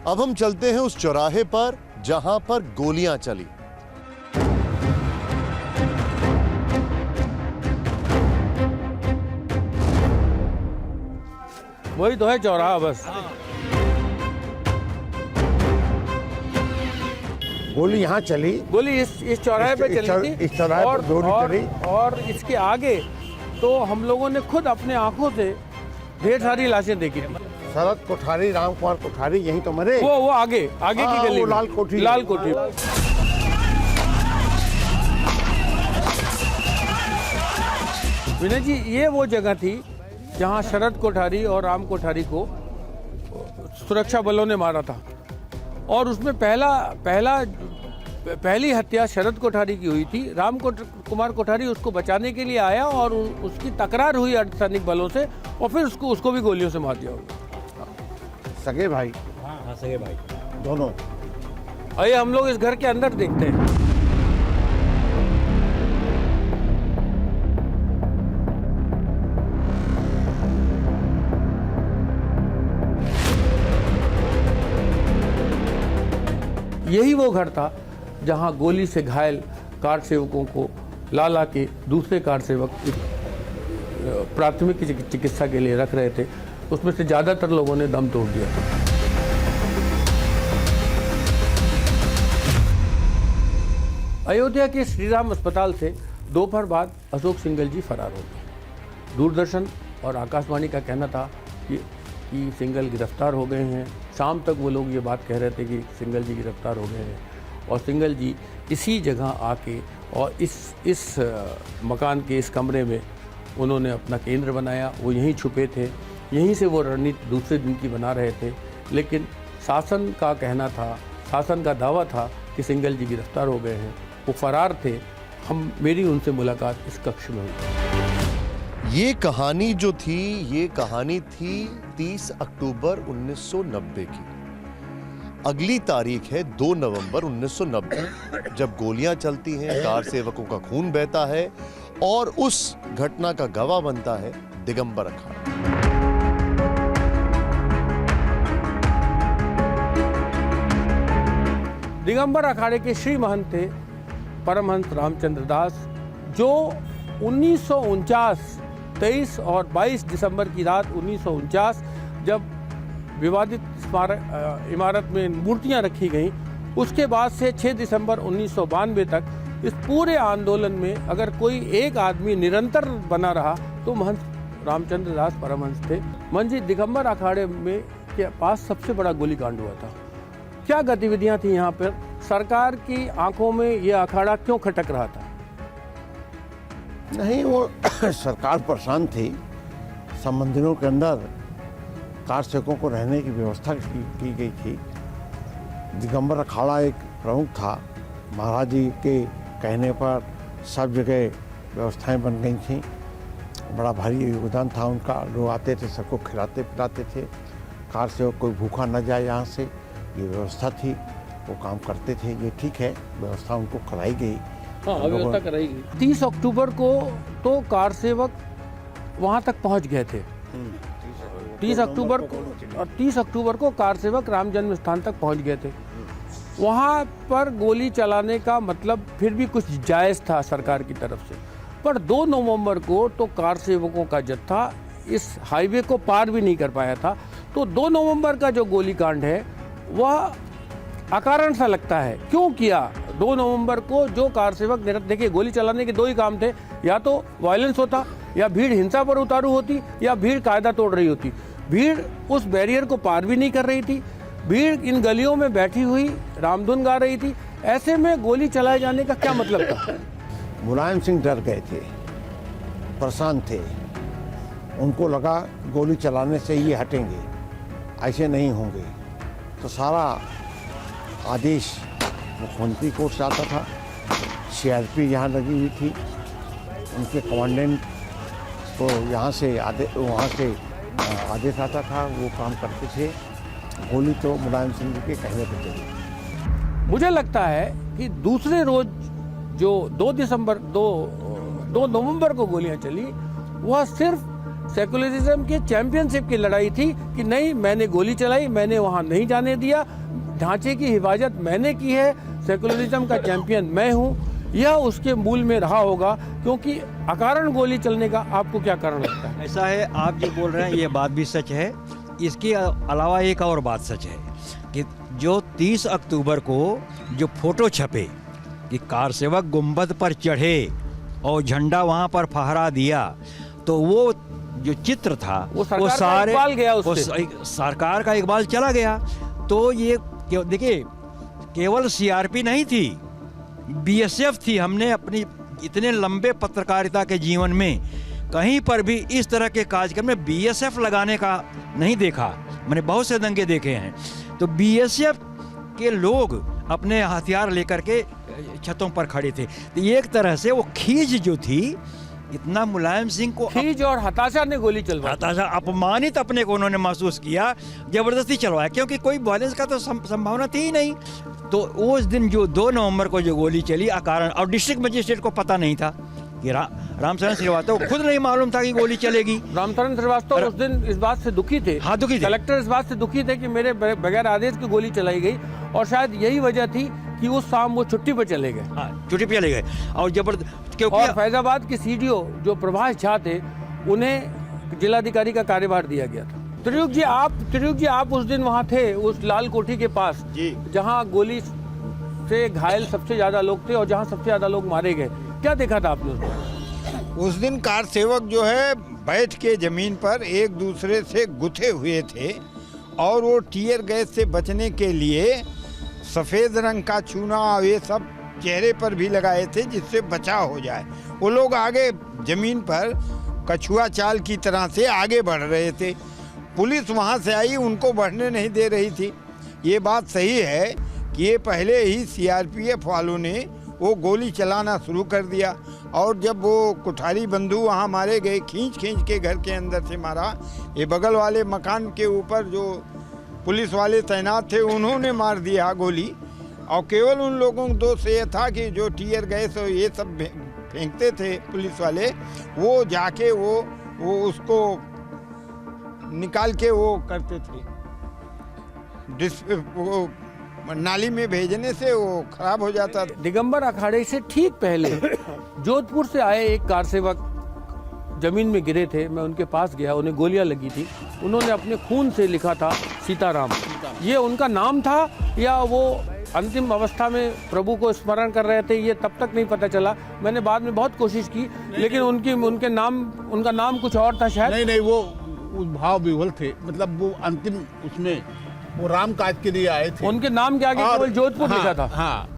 अब हम चलते हैं उस चौराहे पर जहां पर गोलियां चली। वही तो है चौराहा बस। गोली यहाँ चली, गोली इस चौराहे पे चली थी। इस चौराहे पर गोली चली और इसके आगे तो हम लोगों ने खुद अपने आंखों से ढेर सारी लाशें देखी थी। शरद कोठारी, राम कुमार कोठारी यहीं तो मरे। वो आगे की गली में। लाल कोठी। विनय जी, ये वो जगह थी जहां शरद कोठारी और राम कोठारी को सुरक्षा बलों ने मारा था और उसमें पहली हत्या शरद कोठारी की हुई थी। राम कुमार कोठारी उसको बचाने के लिए आया और उसकी तकरार हुई अर्धसैनिक बलों से और फिर उसको भी गोलियों से मार दिया। सगे भाई? हाँ, सगे भाई दोनों। आइए हम लोग इस घर के अंदर देखते हैं। यही वो घर था जहां गोली से घायल कार सेवकों को ला के दूसरे कार सेवक प्राथमिक चिकित्सा के लिए रख रहे थे। उसमें से ज़्यादातर लोगों ने दम तोड़ दिया था। अयोध्या के श्री राम अस्पताल से दोपहर बाद अशोक सिंघल जी फरार हो गए। दूरदर्शन और आकाशवाणी का कहना था कि सिंघल गिरफ्तार हो गए हैं। शाम तक वो लोग ये बात कह रहे थे कि सिंघल जी गिरफ्तार हो गए हैं और सिंघल जी इसी जगह आके और इस मकान के इस कमरे में उन्होंने अपना केंद्र बनाया। वो यहीं छुपे थे, यहीं से वो रणनीति दूसरे दिन की बना रहे थे। लेकिन शासन का कहना था, शासन का दावा था कि सिंघल जी गिरफ्तार हो गए हैं, वो फरार थे। मेरी उनसे मुलाकात इस कक्ष में हुई। ये कहानी जो थी, ये कहानी थी 30 अक्टूबर 1990 की। अगली तारीख है 2 नवंबर 1990, जब गोलियां चलती हैं, कार सेवकों का खून बहता है और उस घटना का गवाह बनता है दिगंबर अखाड़ा। दिगंबर अखाड़े के श्री महंत थे परमहंस रामचंद्र दास, जो 1949 23 और 22 दिसंबर की रात 1949 जब विवादित इमारत में मूर्तियां रखी गईं, उसके बाद से 6 दिसंबर 1992 तक इस पूरे आंदोलन में अगर कोई एक आदमी निरंतर बना रहा तो महंत रामचंद्र दास परमहंस थे। महंत जी, दिगंबर अखाड़े में के पास सबसे बड़ा गोलीकांड हुआ था। क्या गतिविधियां थी यहाँ पर? सरकार की आंखों में यह अखाड़ा क्यों खटक रहा था? नहीं, वो सरकार परेशान थी। सब मंदिरों के अंदर कार सेवकों को रहने की व्यवस्था की गई थी। दिगंबर अखाड़ा एक प्रमुख था। महाराज जी के कहने पर सब जगह व्यवस्थाएं बन गई थीं। बड़ा भारी योगदान था उनका। लोग आते थे, सबको खिलाते पिलाते थे। कार सेवक कोई भूखा न जाए यहाँ से, ये व्यवस्था थी। वो काम करते थे। ये ठीक है, व्यवस्था उनको कराई गई। हाँ, व्यवस्था कराई गई। 30 अक्टूबर को तो कार सेवक वहाँ तक पहुँच गए थे। 30 अक्टूबर को कार सेवक राम जन्म स्थान तक पहुँच गए थे। वहाँ पर गोली चलाने का मतलब फिर भी कुछ जायज़ था सरकार की तरफ से। पर 2 नवंबर को तो कार सेवकों का जत्था इस हाईवे को पार भी नहीं कर पाया था। तो 2 नवंबर का जो गोलीकांड है वह अकारण सा लगता है। क्यों किया? 2 नवंबर को जो कार सेवक, देखिए गोली चलाने के 2 ही काम थे, या तो वायलेंस होता, या भीड़ हिंसा पर उतारू होती, या भीड़ कायदा तोड़ रही होती। भीड़ उस बैरियर को पार भी नहीं कर रही थी। भीड़ इन गलियों में बैठी हुई रामधुन गा रही थी। ऐसे में गोली चलाए जाने का क्या मतलब था? मुलायम सिंह डर गए थे, परेशान थे। उनको लगा गोली चलाने से ये हटेंगे, ऐसे नहीं होंगे। तो सारा आदेश मुख्यमंत्री कोर्ट से आता था। सीआरपी यहाँ लगी हुई थी। उनके कमांडेंट को वहाँ से आदेश आता था, वो काम करते थे। गोली तो मुलायम सिंह के कहने पर चली। मुझे लगता है कि दूसरे रोज जो 2 नवंबर को गोलियां चली, वह सिर्फ सेकुलरिज्म के चैंपियनशिप की लड़ाई थी कि नहीं, मैंने गोली चलाई, मैंने वहां नहीं जाने दिया, ढांचे की हिफाजत मैंने की है, सेकुलरिज्म का चैंपियन मैं हूं। यह उसके मूल में रहा होगा, क्योंकि अकारण गोली चलने का आपको क्या कारण लगता है? ऐसा है, आप जो बोल रहे हैं ये बात भी सच है। इसके अलावा एक और बात सच है कि जो 30 अक्टूबर को जो फोटो छपे कि कार सेवक गुंबद पर चढ़े और झंडा वहां पर फहरा दिया, तो वो जो चित्र था वो सरकार का इकबाल गया उससे। सरकार का इकबाल चला गया। तो ये देखिए, केवल सीआरपी नहीं थी, बीएसएफ थी। हमने अपनी इतने लंबे पत्रकारिता के जीवन में कहीं पर भी इस तरह के कार्यक्रम में बीएसएफ लगाने का नहीं देखा। मैंने बहुत से दंगे देखे हैं, तो बीएसएफ के लोग अपने हथियार लेकर के छतों पर खड़े थे। तो एक तरह से वो खींच जो थी, इतना मुलायम सिंह को खींच और हताशा ने गोली चलवाई। हताशा, अपमानित अपने को उन्होंने महसूस किया, जबरदस्ती चलवाया, क्योंकि कोई वायलेंस का तो संभावना थी ही नहीं। तो उस दिन जो 2 नवंबर को जो गोली चली अकारण, और डिस्ट्रिक्ट मजिस्ट्रेट को पता नहीं था कि रामचरण श्रीवास्तव को खुद नहीं मालूम था कि गोली चलेगी। रामचरण श्रीवास्तव उस दिन इस बात से दुखी थे। हाँ, दुखी थे। कलेक्टर इस बात से दुखी थे कि मेरे बगैर आदेश की गोली चलाई गई, और शायद यही वजह थी कि उस शाम वो छुट्टी पर चले गए। हाँ, छुट्टी पे चले गए। और क्योंकि और फैजाबाद के सीडीओ जो प्रभाष झा थे, उन्हें जिलाधिकारी का कार्यभार दिया गया था। त्रियुग जी आप उस दिन वहाँ थे, उस लाल कोठी के पास, जहाँ गोली से घायल सबसे ज्यादा लोग थे और जहाँ सबसे ज्यादा लोग मारे गए। क्या देखा था आपने उस दिन? उस दिन कार सेवक जो है बैठ के जमीन पर एक दूसरे से गुथे हुए थे, और वो टीयर गैस से बचने के लिए सफ़ेद रंग का चूना ये सब चेहरे पर भी लगाए थे, जिससे बचाव हो जाए। वो लोग आगे जमीन पर कछुआ चाल की तरह से आगे बढ़ रहे थे। पुलिस वहाँ से आई, उनको बढ़ने नहीं दे रही थी। ये बात सही है कि ये पहले ही सीआरपीएफ वालों ने वो गोली चलाना शुरू कर दिया, और जब वो कुठारी बंधु वहाँ मारे गए, खींच के घर के अंदर से मारा। ये बगल वाले मकान के ऊपर जो पुलिस वाले तैनात थे, उन्होंने मार दिया गोली। और केवल उन लोगों को दोष ये था कि जो टीयर गैस और ये सब फेंकते थे पुलिस वाले, वो जाके वो उसको निकाल के वो करते थे, वो नाली में भेजने से वो खराब हो जाता था। दिगंबर अखाड़े से ठीक पहले जोधपुर से आए एक कार सेवक जमीन में गिरे थे। मैं उनके पास गया, उन्हें गोलियां लगी थी। उन्होंने अपने खून से लिखा था सीताराम। ये उनका नाम था या वो अंतिम अवस्था में प्रभु को स्मरण कर रहे थे, ये तब तक नहीं पता चला। मैंने बाद में बहुत कोशिश की, लेकिन उनका नाम कुछ और था शायद। नहीं, वो भाव विह्वल थे। मतलब वो अंतिम उसमें वो राम काज के लिए आए थे। उनके नाम के आगे केवल जोधपुर लिखा था। हाँ।